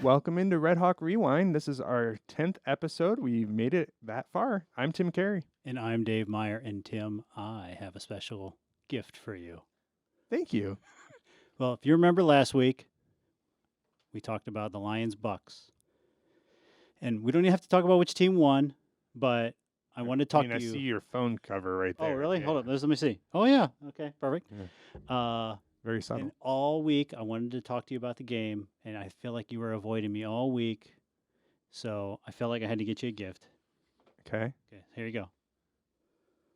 welcome into RedHawk Rewind. This is our 10th episode. We've made it that far. I'm Tim Carey. And I'm Dave Meyer. And Tim, I have a special gift for you. Thank you. Well, if you remember last week, we talked about the Lions-Bucks. And we don't even have to talk about which team won, but I wanted to talk to you. I see your phone cover right there. Oh, really? Yeah. Hold on. Let me see. Oh, yeah. Okay, perfect. Yeah. Very subtle. And all week, I wanted to talk to you about the game, and I feel like you were avoiding me all week. So I felt like I had to get you a gift. Okay. Okay, here you go.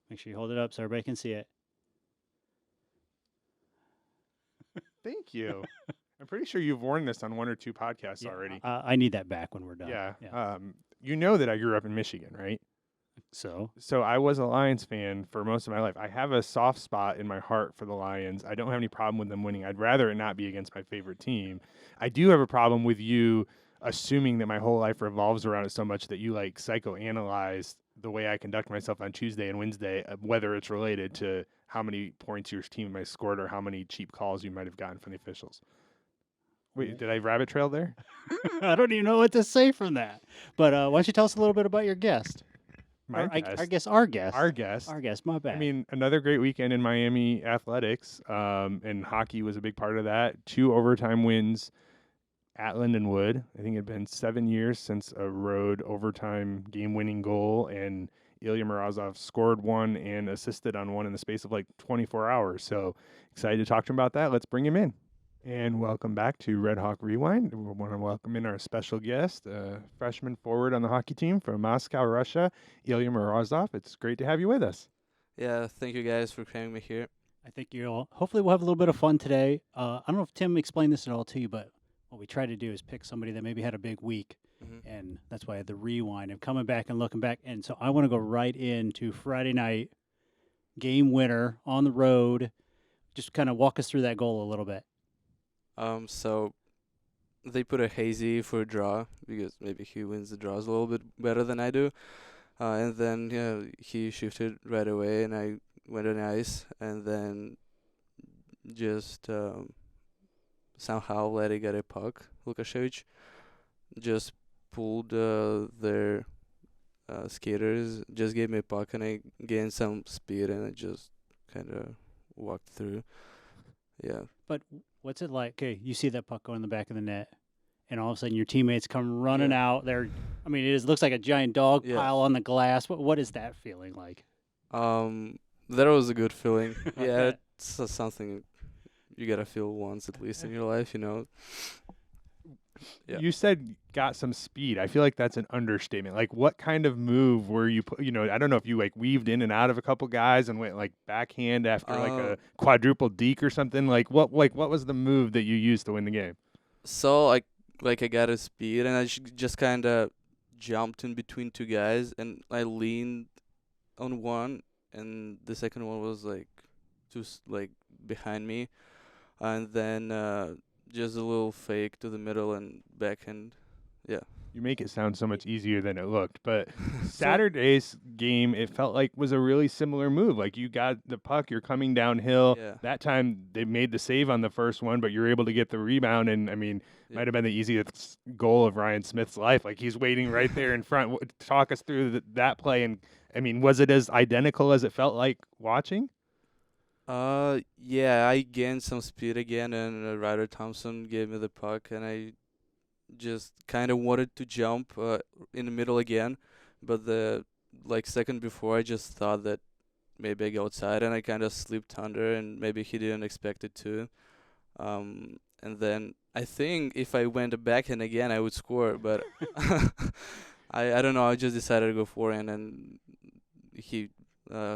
Make sure you hold it up so everybody can see it. Thank you. I'm pretty sure you've worn this on one or two podcasts already. I need that back when we're done. Yeah. You know that I grew up in Michigan, right? So I was a Lions fan for most of my life. I have a soft spot in my heart for the Lions. I don't have any problem with them winning. I'd rather it not be against my favorite team. I do have a problem with you assuming that my whole life revolves around it so much that you like psychoanalyze the way I conduct myself on Tuesday and Wednesday, whether it's related to how many points your team might have scored or how many cheap calls you might have gotten from the officials. Wait, did I rabbit trail there? I don't even know what to say from that. But why don't you tell us a little bit about your guest? Our guest. Our guest. Our guest. My bad. I mean, another great weekend in Miami athletics, and hockey was a big part of that. 2 overtime wins at Lindenwood. I think it had been 7 years since a road overtime game-winning goal, and Ilia Morozov scored one and assisted on one in the space of like 24 hours. So excited to talk to him about that. Let's bring him in. And welcome back to RedHawk Rewind. We want to welcome in our special guest, freshman forward on the hockey team from Moscow, Russia, Ilia Morozov. It's great to have you with us. Yeah, thank you guys for having me here. I think hopefully we'll have a little bit of fun today. I don't know if Tim explained this at all to you, but what we try to do is pick somebody that maybe had a big week, and that's why I had the rewind of coming back and looking back. And so I want to go right into Friday night, game winner on the road. Just kind of walk us through that goal a little bit. So they put a hazy for a draw because maybe he wins the draws a little bit better than I do. And then he shifted right away and I went on ice and then just somehow Letty got a puck. Lukashevich just pulled their skaters, just gave me a puck and I gained some speed and I just kind of walked through. Yeah. But what's it like? Okay, you see that puck go in the back of the net, and all of a sudden your teammates come running out there. I mean, it looks like a giant dog pile on the glass. What is that feeling like? That was a good feeling. Yeah, it's something you gotta feel once at least in your life, you know. Yeah. You said got some speed. I feel like that's an understatement. Like, what kind of move were you? I don't know if you like weaved in and out of a couple guys and went like backhand after like a quadruple deke or something. Like, what was the move that you used to win the game? So I got a speed and I just kind of jumped in between two guys and I leaned on one and the second one was like just like behind me, and then just a little fake to the middle and backhand. Yeah. You make it sound so much easier than it looked. But Saturday's game, it felt like was a really similar move. Like you got the puck, you're coming downhill. Yeah. That time they made the save on the first one, but you're able to get the rebound. And, I mean, might have been the easiest goal of Ryan Smith's life. Like he's waiting right there in front. Talk us through that play. And, I mean, was it as identical as it felt like watching? Yeah, I gained some speed again, and Ryder Thompson gave me the puck, and I just kind of wanted to jump in the middle again, but the second before, I just thought that maybe I go outside, and I kind of slipped under, and maybe he didn't expect it to. And then I think if I went backhand again, I would score, but I don't know. I just decided to go forehand, and he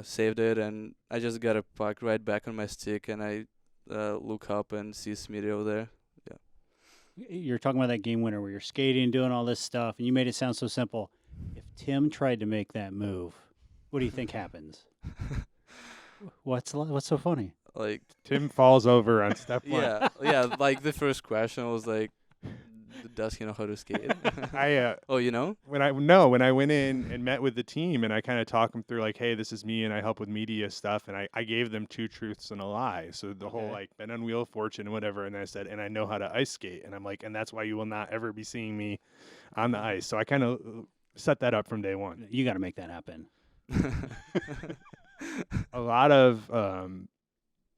saved it, and I just got a puck right back on my stick, and I look up and see Smitty over there. Yeah. You're talking about that game winner where you're skating, doing all this stuff, and you made it sound so simple. If Tim tried to make that move, what do you think happens? What's so funny? Like Tim falls over on step one. Yeah. Like the first question was like, Does he know how to skate? I Oh, you know? when I went in and met with the team and I kind of talked them through like, hey, this is me and I help with media stuff, and I gave them 2 truths and a lie. So the whole Okay. like been on Wheel of Fortune and whatever, and I said, and I know how to ice skate, and I'm like, and that's why you will not ever be seeing me on the ice. So I kind of set that up from day one. You got to make that happen. A lot of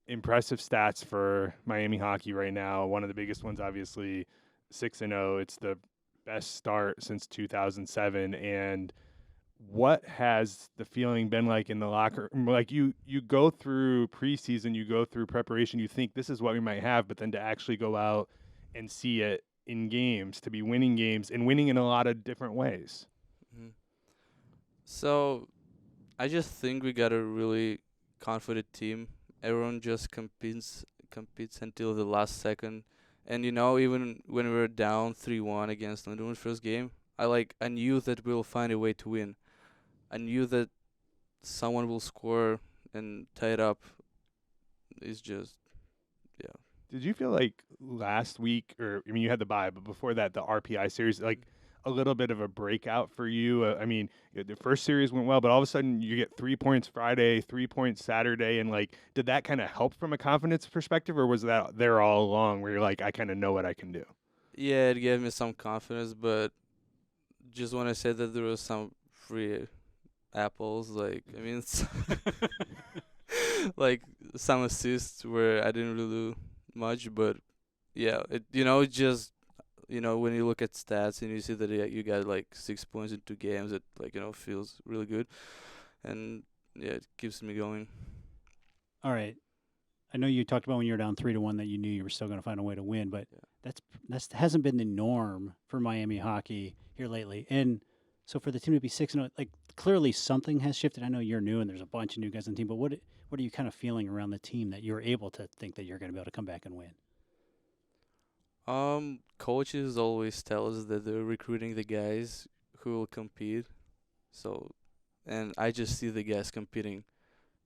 impressive stats for Miami hockey right now. One of the biggest ones, obviously, 6-0. It's the best start since 2007. And what has the feeling been like in the locker room? Like you go through preseason, you go through preparation, you think this is what we might have, but then to actually go out and see it in games, to be winning games and winning in a lot of different ways. Mhm. So, I just think we got a really confident team. Everyone just competes until the last second. And even when we were down 3-1 against Lindenwood first game, I knew that we'll find a way to win. I knew that someone will score and tie it up. It's just, yeah. Did you feel like last week, or I mean, you had the bye, but before that, the RPI series, like a little bit of a breakout for you? I mean, the first series went well, but all of a sudden you get 3 points Friday, 3 points Saturday, and like, did that kind of help from a confidence perspective, or was that there all along where you're like, I kind of know what I can do? Yeah, it gave me some confidence, but just when I said that there was some free apples, like, I mean, like some assists where I didn't really do much, but yeah, just when you look at stats and you see that you got like 6 points in 2 games, it feels really good, and yeah, it keeps me going. All right. I know you talked about when you were down 3-1 that you knew you were still going to find a way to win, but Yeah. that's hasn't been the norm for Miami hockey here lately. And so for the team to be 6-0, like clearly something has shifted. I know you're new and there's a bunch of new guys on the team, but what are you kind of feeling around the team that you're able to think that you're going to be able to come back and win? Coaches always tell us that they're recruiting the guys who will compete. So, and I just see the guys competing.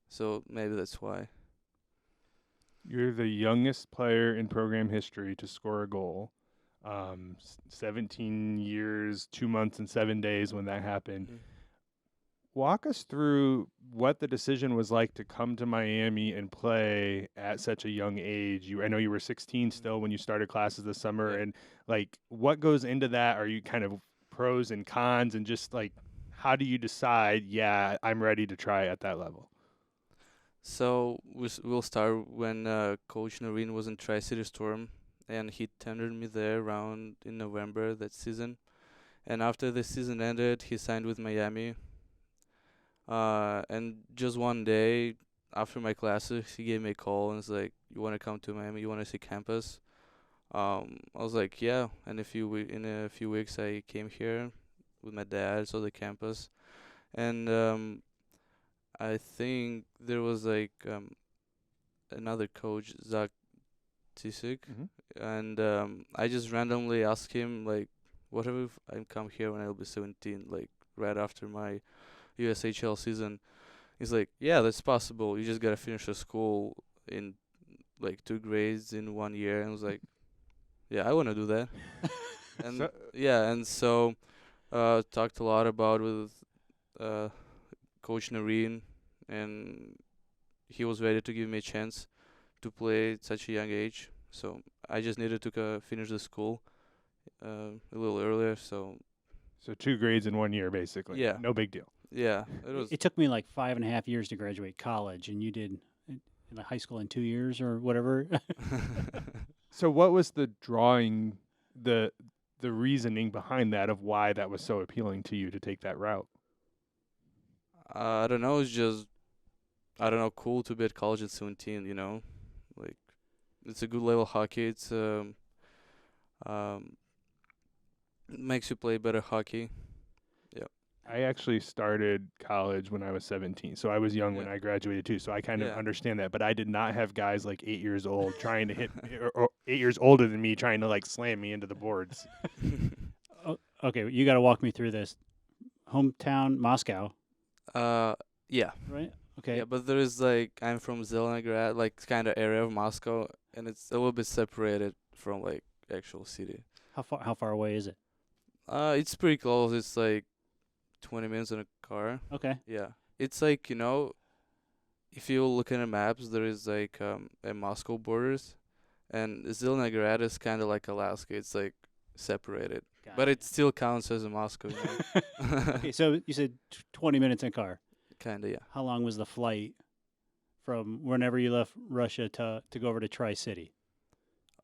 So maybe that's why. You're the youngest player in program history to score a goal. 17 years, 2 months, and 7 days when that happened. Mm. Walk us through what the decision was like to come to Miami and play at such a young age. I know you were 16 still when you started classes this summer, Yeah. and like what goes into that? Are you kind of pros and cons, and just like how do you decide? Yeah, I'm ready to try at that level. So we'll start when Coach Noreen was in Tri-City Storm, and he tendered me there around in November that season. And after the season ended, he signed with Miami. And just one day after my classes, he gave me a call and was like, "You want to come to Miami? You want to see campus?" I was like, "Yeah." And in a few weeks, I came here with my dad, saw the campus, and I think there was like another coach, Zach Tisik, and I just randomly asked him like, "What if I come here when I'll be 17, like right after my USHL season?" He's like, "Yeah, that's possible. You just gotta finish the school in like 2 grades in 1 year." And I was like, "Yeah, I wanna do that." And so talked a lot about with uh Coach Noreen, and he was ready to give me a chance to play at such a young age. So I just needed to finish the school a little earlier. So 2 grades in 1 year, basically. Yeah. No big deal. yeah, it was. It took me like 5.5 years to graduate college, and you did in the high school in 2 years or whatever. So what was the drawing, the reasoning behind that of why that was so appealing to you to take that route? I don't know. It's just I don't know. Cool to be at college at 17. Like it's a good level hockey. It's makes you play better hockey. I actually started college when I was 17, so I was young when Yeah. I graduated too. So I kind of Yeah. understand that, but I did not have guys like 8 years old trying to hit, or 8 years older than me trying to like slam me into the boards. Okay, you got to walk me through this. Hometown, Moscow, Yeah. right? Okay. Yeah, but there is like I'm from Zelenograd, like kind of area of Moscow, and it's a little bit separated from like actual city. How far away is it? It's pretty close. It's like 20 minutes in a car. Okay. Yeah. It's like, if you look in the maps, there is like a Moscow borders, and Zelenograd is kind of like Alaska. It's like separated, but it still counts as a Moscow. Okay, so you said 20 minutes in a car. Kind of, yeah. How long was the flight from whenever you left Russia to go over to Tri-City?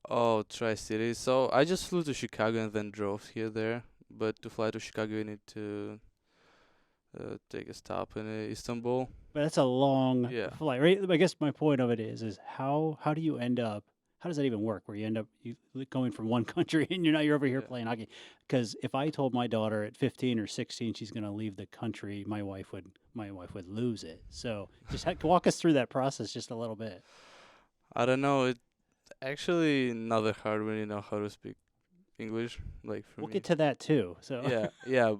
Oh, Tri-City. So I just flew to Chicago and then drove here there. But to fly to Chicago, you need to take a stop in Istanbul. But that's a long Yeah. flight, right? I guess my point of it is how do you end up? How does that even work? Where you end up going from one country and you're over here Yeah. playing hockey? Because if I told my daughter at 15 or 16 she's going to leave the country, my wife would lose it. So just walk us through that process just a little bit. I don't know. It actually not that hard when you know how to speak English. Like for We'll me. get to that too. So Yeah, yeah.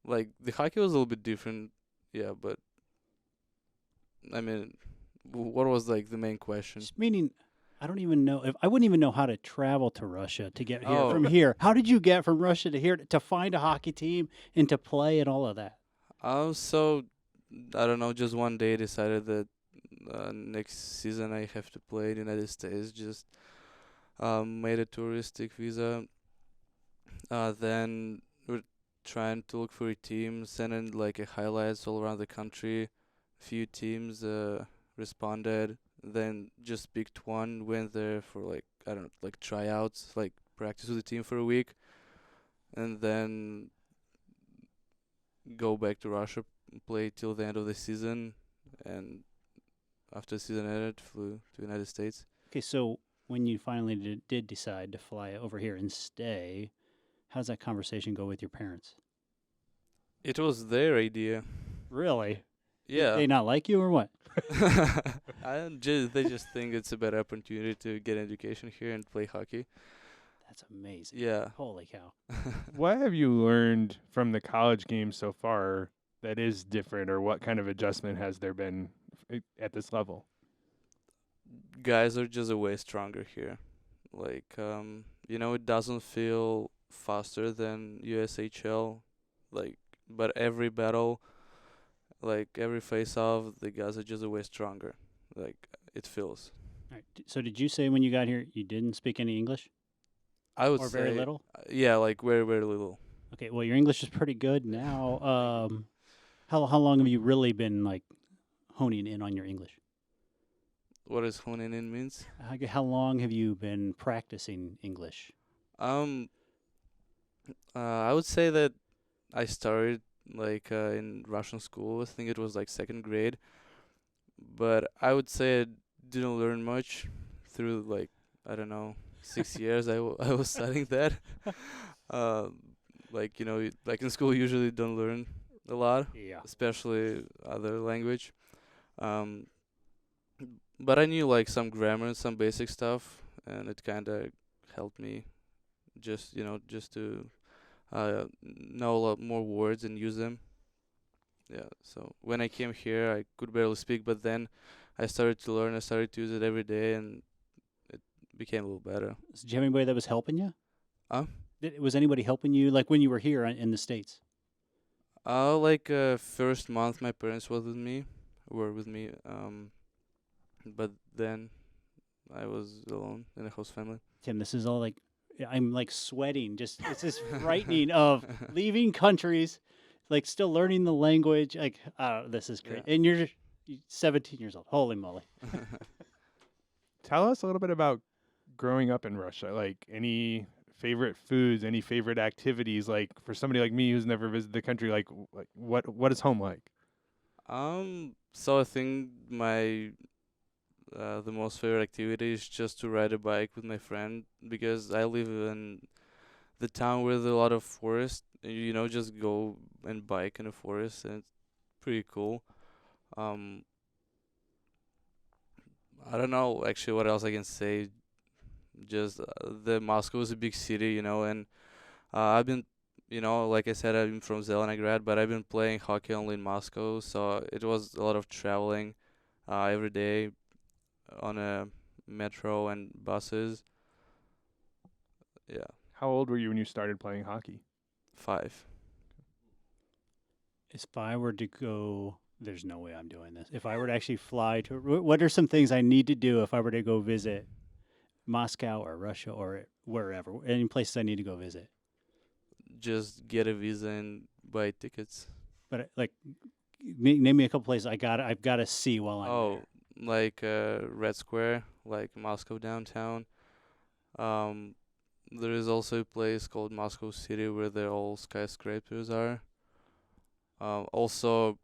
Like the hockey was a little bit different. Yeah, but I mean, what was like the main question? just meaning, I don't even know if I wouldn't even know how to travel to Russia to get here Oh. from here. How did you get from Russia to here to find a hockey team and to play and all of that? So I don't know. Just one day decided that next season I have to play in the United States. Just made a touristic visa. Then we're trying to look for a team, sending like a highlights all around the country. Few teams responded. Then just picked one. Went there for like I don't know, like tryouts, like practice with the team for a week, and then go back to Russia, play till the end of the season, and after the season ended, flew to the United States. Okay, so when you finally did decide to fly over here and stay, how's that conversation go with your parents? It was their idea. Really? Yeah. They not like you or what? They just think it's a better opportunity to get an education here and play hockey. That's amazing. Yeah. Holy cow. What have you learned from the college game so far that is different, or what kind of adjustment has there been at this level? Guys are just way stronger here. Like, it doesn't feel faster than USHL. Like, but every battle, like every face-off, the guys are just way stronger. Like, it feels. All right. So did you say when you got here you didn't speak any English I would or say very little? Yeah, like very very little. Okay, well your English is pretty good now. How long have you really been like honing in on your English? What does honing in means? How long have you been practicing English? I would say that I started like in Russian school. I think it was like second grade, but I would say I didn't learn much through like I don't know 6 years. I was studying that. Like like in school, you usually don't learn a lot, Yeah. especially other language. Um, but I knew like some grammar and some basic stuff, and it kind of helped me just to know a lot more words and use them. Yeah. So when I came here, I could barely speak, but then I started to learn. I started to use it every day, and it became a little better. So did you have anybody that was helping you? Huh? Was anybody helping you like when you were here in the States? Like first month, my parents were with me. But then I was alone in a host family. Tim, this is all like I'm like sweating. Just it's just frightening of leaving countries, like still learning the language. Like this is great. Yeah. And you're 17 years old. Holy moly! Tell us a little bit about growing up in Russia. Like any favorite foods, any favorite activities. Like for somebody like me who's never visited the country, like what is home like? So I think my the most favorite activity is just to ride a bike with my friend because I live in the town with a lot of forest. Just go and bike in the forest, and it's pretty cool. Um, I don't know actually what else I can say. Just the Moscow is a big city, and I've been, like I said, I've been from Zelenograd, but I've been playing hockey only in Moscow, so it was a lot of traveling every day on a metro and buses. Yeah, How old were you when you started playing hockey? 5. If I were to go, there's no way I'm doing this. If I were to actually fly to, what are some things I need to do if I were to go visit Moscow or Russia or wherever, any places I need to go visit? Just get a visa and buy tickets. But like, name me a couple places I've got to see while I'm Oh, like Red Square, like Moscow downtown. Um, there is also a place called Moscow City where the all skyscrapers are. Also,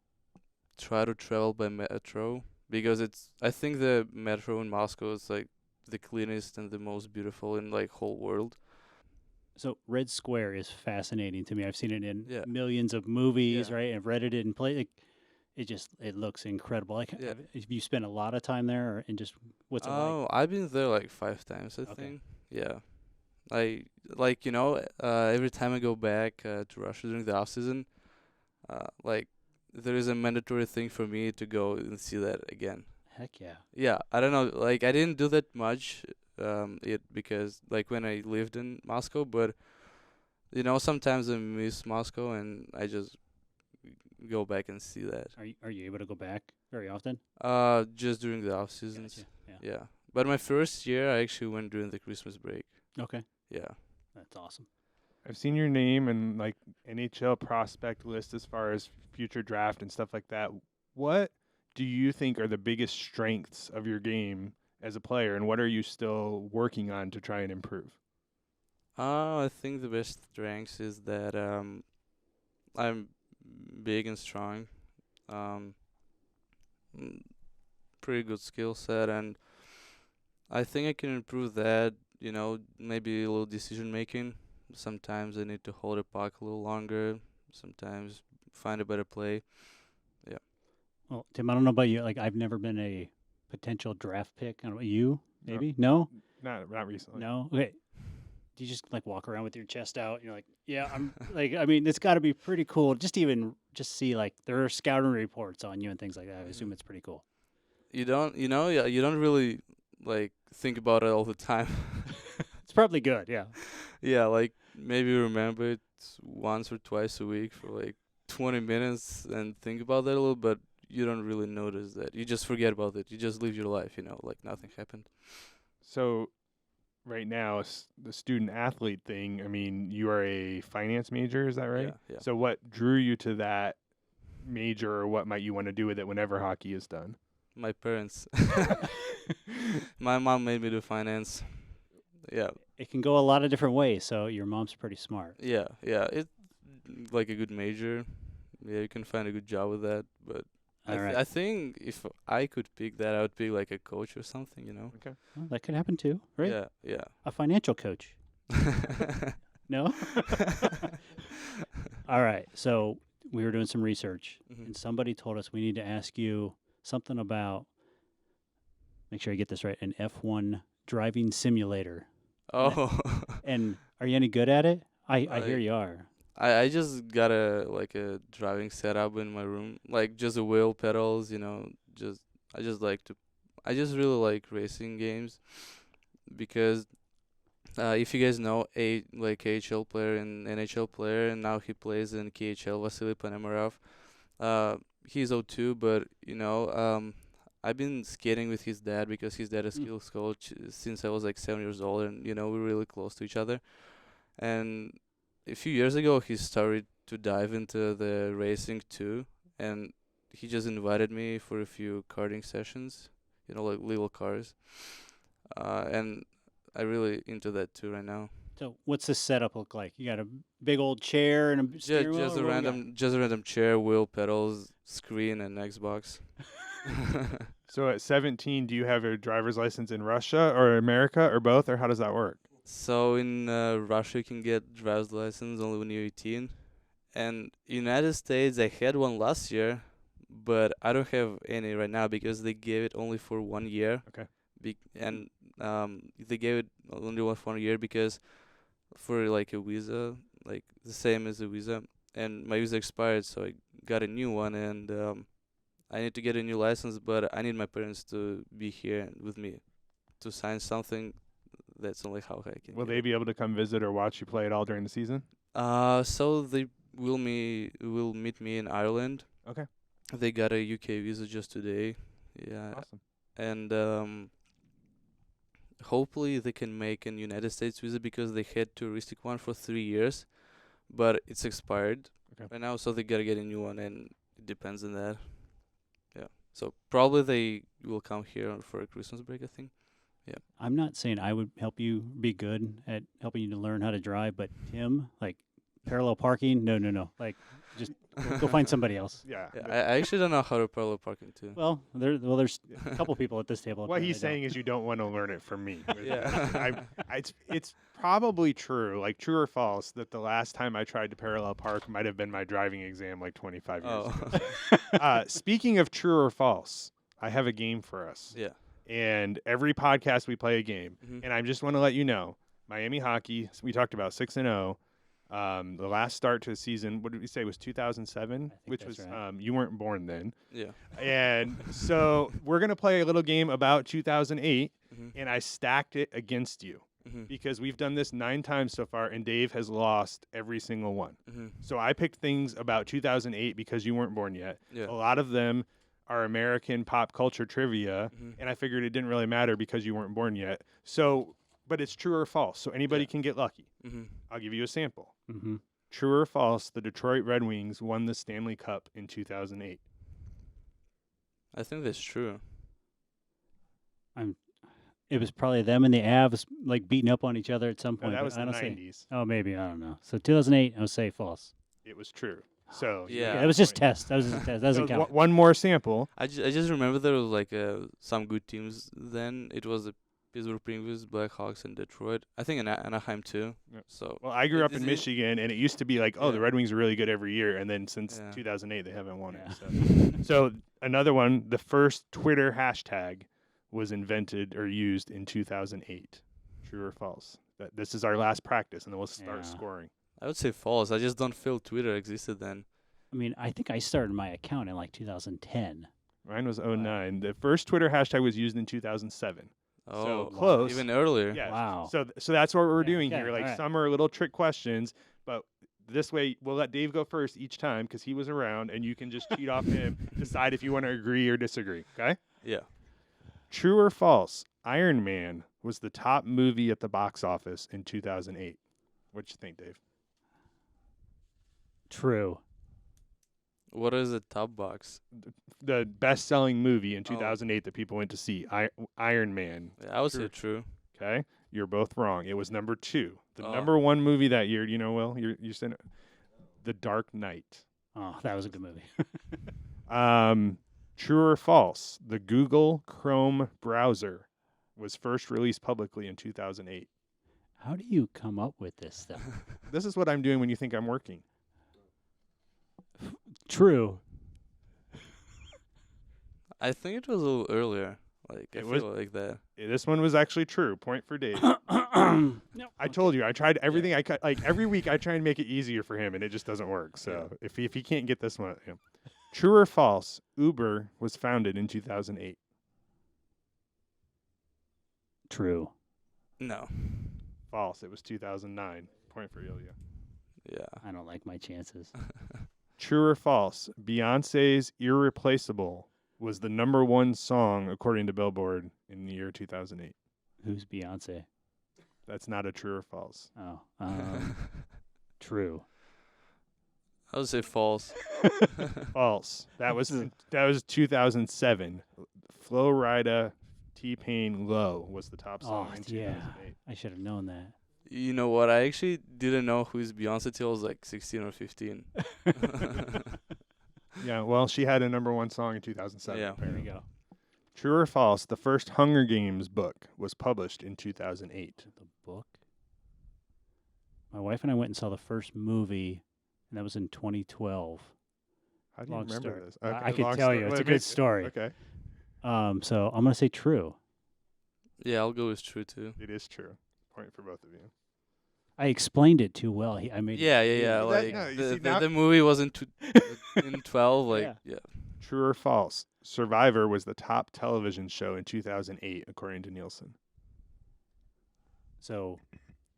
try to travel by metro because I think the metro in Moscow is like the cleanest and the most beautiful in like whole world. So Red Square is fascinating to me. I've seen it in Yeah. millions of movies, Yeah. right? I've read it in play. Like, it looks incredible. Like, Yeah. have you spent a lot of time there, and just what's it like? Oh, I've been there like 5 times, I Okay. think. Yeah. I like every time I go back to Russia during the off season, like there is a mandatory thing for me to go and see that again. Heck yeah. Yeah, I don't know, like I didn't do that much it because like when I lived in Moscow, but sometimes I miss Moscow and I just go back and see that. Are you able to go back very often? Just during the off seasons. Gotcha. Yeah. Yeah. But my first year I actually went during the Christmas break. Okay. Yeah. That's awesome. I've seen your name and like NHL prospect list as far as future draft and stuff like that. What do you think are the biggest strengths of your game as a player, and what are you still working on to try and improve? I think the best strengths is that I'm big and strong. Um, mm, Pretty good skill set, and I think I can improve that. Maybe a little decision making. Sometimes I need to hold a puck a little longer. Sometimes find a better play. Yeah. Well, Tim, I don't know about you. Like, I've never been a potential draft pick. I don't know, you? Maybe? No? Not recently. No? Okay. Do you just like walk around with your chest out? You're like, yeah, I'm like, I mean, it's got to be pretty cool. Just see like there are scouting reports on you and things like that. I assume it's pretty cool. You don't, yeah, you don't really like think about it all the time. It's probably good. Yeah. Yeah, like maybe remember it once or twice a week for like 20 minutes and think about that a little, but you don't really notice that. You just forget about it. You just live your life, like nothing happened. So, right now, the student athlete thing, I mean, you are a finance major, is that right? Yeah. So, what drew you to that major, or what might you want to do with it whenever hockey is done? My parents. My mom made me do finance. Yeah. It can go a lot of different ways. So your mom's pretty smart. Yeah. It's like a good major. Yeah, you can find a good job with that. But I think if I could pick that, I would pick like a coach or something, Okay. Well, that could happen too, right? Yeah. A financial coach. No? All right. So we were doing some research, and somebody told us we need to ask you something about, make sure I get this right, an F1 driving simulator. Oh. And are you any good at it? I hear you are. I just got a driving setup in my room, like just the wheel pedals, I just really like racing games because if you guys know KHL player and NHL player, and now he plays in KHL, Vasily Panemarov. He's 02, but I've been skating with his dad because his dad is skills coach since I was like 7 years old, and we're really close to each other. And a few years ago, he started to dive into the racing too, and he just invited me for a few karting sessions, like little cars, and I really into that too right now. So what's the setup look like? You got a big old chair and a steering wheel? Just a random chair, wheel pedals, screen, and Xbox. So at 17, do you have a driver's license in Russia or America or both, or how does that work? So in Russia, you can get driver's license only when you're 18, and United States, I had one last year, but I don't have any right now because they gave it only for 1 year. Okay. And they gave it only for 1 year because for like a visa, like the same as a visa, and my visa expired, so I got a new one, and I need to get a new license, but I need my parents to be here with me to sign something that's only how high I can Will get they it. be able to come visit or watch you play at all during the season? So they will meet me in Ireland. Okay. They got a UK visa just today. Yeah. Awesome. And hopefully they can make an United States visa because they had touristic one for 3 years, but it's expired Okay. right now, so they gotta get a new one, and it depends on that. Yeah. So probably they will come here for a Christmas break, I think. I'm not saying I would help you be good at helping you to learn how to drive, but Tim, like parallel parking, no. Like, just go find somebody else. Yeah. Yeah, I actually don't know how to parallel parking too. Well, there's a couple people at this table. What apparently he's saying don't. is you don't want to learn it from me. Yeah. It's probably true, like true or false, that the last time I tried to parallel park might have been my driving exam like 25 years ago. Speaking of true or false, I have a game for us. Yeah. And every podcast we play a game. Mhm. And I just want to let you know, Miami hockey, we talked about 6-0. The last start to the season, what did we say, was 2007, which that's was right. you weren't born then. Yeah. And so we're going to play a little game about 2008, Mhm. and I stacked it against you Mhm. because we've done this 9 times so far, and Dave has lost every single one. Mhm. So I picked things about 2008 because you weren't born yet. Yeah. A lot of them are American pop culture trivia, Mhm. and I figured it didn't really matter because you weren't born yet. So, but it's true or false, so anybody Yeah. can get lucky. Mhm. I'll give you a sample. Mm-hmm. True or false, the Detroit Red Wings won the Stanley Cup in 2008. I think that's true. It was probably them and the Avs like beating up on each other at some No, point. that but was I the don't say. 90s. Oh, maybe I don't know. So 2008, I'll say false. It was true. So you Yeah. get That was just point. test. That was just a test. That doesn't So count. one more sample. I just remember there was like some good teams then. It was the Pittsburgh Penguins, Blackhawks, and Detroit. I think Anaheim too. Yep. So Well, I grew up in Is it- Michigan, and it used to be like, oh, the Yeah. Red Wings are really good every year, and then since Yeah. 2008, they haven't won Yeah. it. So another one, the first Twitter hashtag was invented or used in 2008. True or false? This is our last practice, and then we'll start Yeah. scoring. I would say false. I just don't feel Twitter existed then. I mean, I think I started my account in like 2010. Mine was 09. The first Twitter hashtag was used in 2007. Oh, close. even earlier. Yeah. Wow. So that's what we're Yeah, doing okay, here. Like alright. some are little trick questions, but this way we'll let Dave go first each time because he was around, and you can just cheat off him. Decide if you want to agree or disagree. Okay. Yeah. True or false? Iron Man was the top movie at the box office in 2008. What you think, Dave? True. What is the top box? The best-selling movie in 2008 that people went to see, Iron Man. Yeah, I would True. say true. Okay, you're both wrong. It was number 2. The Oh. number 1 movie that year. Do you know? Will you said it? The Dark Knight. Oh, that was a good movie. True or false? The Google Chrome browser was first released publicly in 2008. How do you come up with this stuff? This is what I'm doing when you think I'm working. True. I think it was a little earlier. Like I It was- feel like that. This one was actually true. Point for Dave. No. I told you I tried everything I could. Like every week I try and make it easier for him, and it just doesn't work. So if he can't get this one, true or false? Uber was founded in 2008. True. No. False. It was 2009. Point for Ilya. Yeah. I don't like my chances. True or false? Beyonce's "Irreplaceable" was the number 1 song according to Billboard in the year 2008. Who's Beyonce? That's not a true or false. Oh, true. I would say false. False. That was 2007. Flo Rida, T-Pain, "Low" was the top song Oh, in yeah. 2008. I should have known that. You know what? I actually didn't know who's Beyonce till I was like 16 or 15. Yeah, well, she had a number 1 song in 2007. Yeah. There we apparently. go. True or false? The first Hunger Games book was published in 2008. The book. My wife and I went and saw the first movie, and that was in 2012. How do you Long remember story. this? I could long tell story. you. It's Wait, a good story. Okay, So I'm gonna say true. Yeah, I'll go with true too. it is true. Point for both of you. I explained it too well. I made. Yeah. That- Like no, you the, see, the, now- the movie was in 12. Like Yeah. yeah. True or false? Survivor was the top television show in 2008, according to Nielsen. So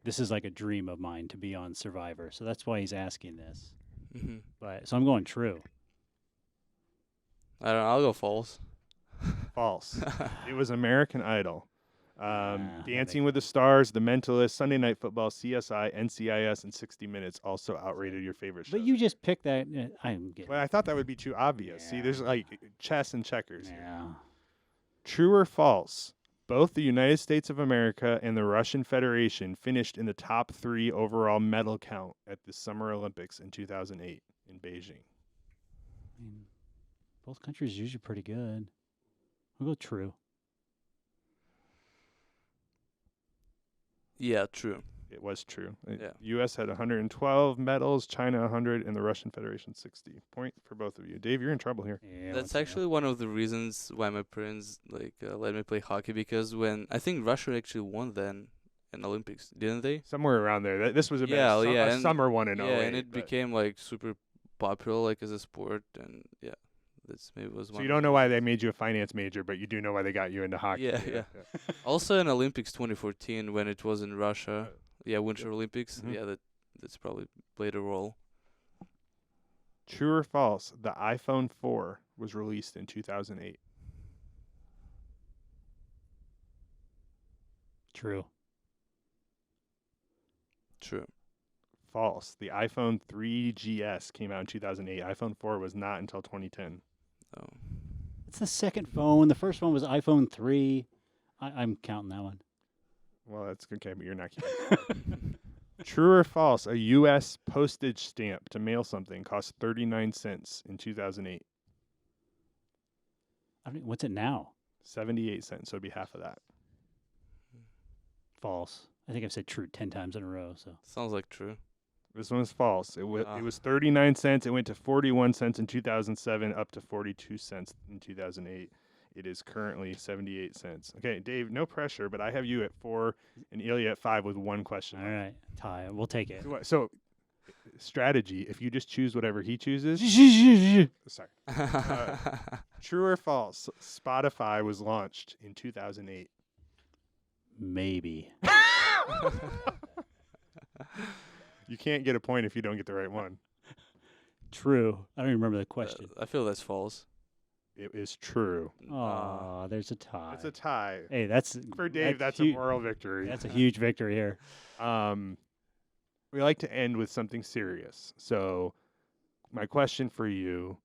this is like a dream of mine to be on Survivor. So that's why he's asking this. Mm-hmm. But so I'm going true. I don't know. I'll go false. False. It was American Idol. That Dancing makes with the Stars, The Mentalist, Sunday Night Football, CSI, NCIS, and 60 Minutes also outrated your favorite show. But you just picked that. I'm getting. Well, I thought that would be too obvious. See, there's Yeah. like chess and checkers here. Yeah. True or false? Both the United States of America and the Russian Federation finished in the top 3 overall medal count at the Summer Olympics in 2008 in Beijing. I mean, both countries are usually pretty good. I'll go true. Yeah, true. It was true. Yeah. U.S. had 112 medals, China 100, and the Russian Federation 60. Point for both of you. Dave, you're in trouble here. Yeah, That's actually one of the reasons why my parents let me play hockey, because when I think Russia actually won then in Olympics, didn't they? Somewhere around there. This was Yeah, a and- summer one in 08. Yeah, and it but- became like super popular like as a sport, and yeah, that's maybe was So one. you of don't the know why they reasons. made you a finance major, but you do know why they got you into hockey. Yeah. Also in Olympics 2014 when it was in Russia, Winter Olympics, Mhm. that's probably played a role. True or false? The iPhone 4 was released in 2008. True. True. False. The iPhone 3GS came out in 2008. iPhone 4 was not until 2010. Oh. It's the second phone. The first one was iPhone 3. I'm counting that one. Well, that's okay, but you're not counting. True or false? A U.S. postage stamp to mail something cost 39 cents in 2008. What's it now? 78 cents, so it'd be half of that. False. I think I've said true 10 times in a row. So Sounds like true. This one is false. It Ah. was 39 cents. It went to 41 cents in 2007, up to 42 cents in 2008. It is currently 78 cents. Okay, Dave, no pressure, but I have you at 4 and Ilia at 5 with one question. all right, tie. We'll take it. So, strategy, if you just choose whatever he chooses. Sorry. True or false? Spotify was launched in 2008. Maybe. You can't get a point if you don't get the right one. True. I don't even remember the question. I feel that's false. It is true. Oh, there's a tie. It's a tie. Hey, that's For Dave, that's a moral victory. That's a huge victory here. We like to end with something serious. So, my question for you,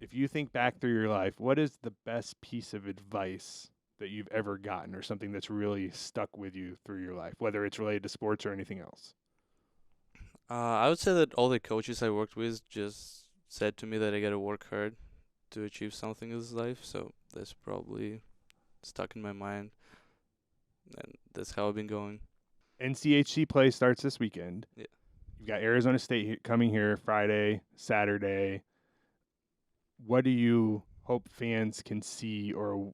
if you think back through your life, what is the best piece of advice that you've ever gotten, or something that's really stuck with you through your life, whether it's related to sports or anything else? I would say that all the coaches I worked with just said to me that I gotta work hard to achieve something in this life, so that's probably stuck in my mind, and that's how I've been going. NCHC play starts this weekend. Yeah. You've got Arizona State coming here Friday, Saturday. What do you hope fans can see, or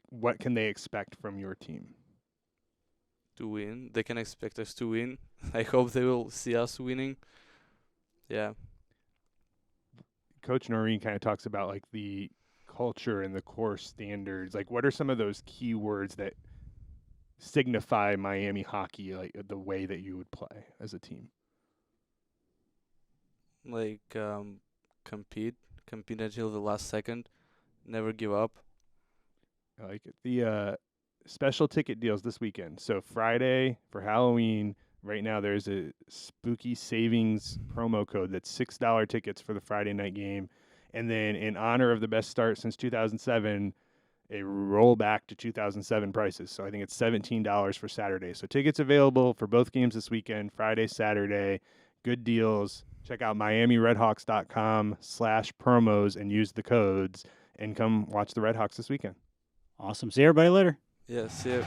what can they expect from your team? To win, they can expect us to win. I hope they will see us winning. Yeah. Coach Noreen kind of talks about like the culture and the core standards. Like, what are some of those key words that signify Miami hockey, like the way that you would play as a team? Like compete until the last second, never give up. I like it. The special ticket deals this weekend. So Friday for Halloween, right now there's a spooky savings promo code that's $6 tickets for the Friday night game. And then in honor of the best start since 2007, a rollback to 2007 prices. So I think it's $17 for Saturday. So tickets available for both games this weekend, Friday, Saturday. Good deals. Check out MiamiRedHawks.com/promos and use the codes and come watch the Redhawks this weekend. Awesome. See everybody later. Yeah, see ya.